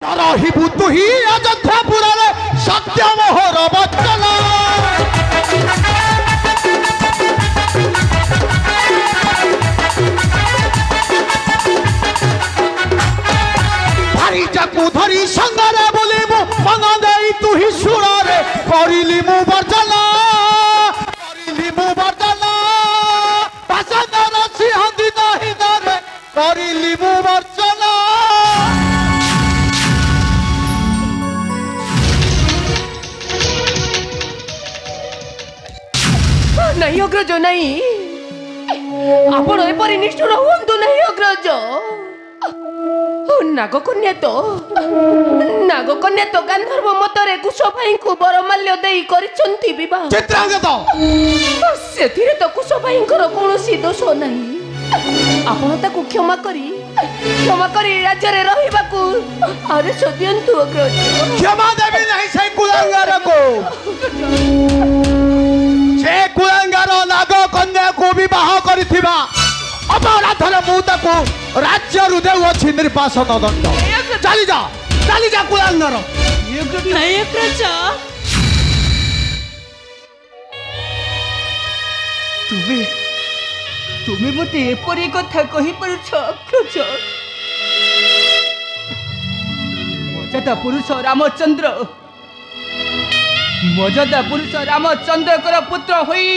ରହିବୁ ତୁ ହିଁ ଅଯୋଧ୍ୟାପୁରରେ ସତ୍ୟ ମୋହର ବଚନ। ଭାରିଜାକୁ ଧରି ସଙ୍ଗରେ ବୁଲିବୁ ମନ ଦେଇ ତୁ ହିଁ ସୁରରେ କରିଲି ମୁଁ ବର୍ଜନ ବାସନର ସିଂହନ୍ତି ଦହିନରେ କରିଲି ମୁଁ ବର୍ଜନ। नहीं अग्रज नहीं आपण एपरी निष्ठुर हुंतु नहीं अग्रज। नागकन्या तो गांधर्व मतरे कुशभाई को बरमाल्य देई करिसंती विवाह। चित्रांगद सेथिरे तो कुशभाईंकर कोनोसी दोष नहीं। आपण ताकू क्षमा करी राज्य रे रहिबाकू आदेश दियंतु अग्रज। क्षमा देबी नहीं से कुलांगार को से कुलांगार नाग कन्या को विवाह करिथिबा अपराधर मु ताकू राज्य रु देउछि निर्वासन दंड। चली जा कुलांगार। नहीं अग्रज तुम्हें मत एपरी कथा कही पारुछ अग्रज। मर्यादा पुरुष रामचंद्र कर पुत्र होई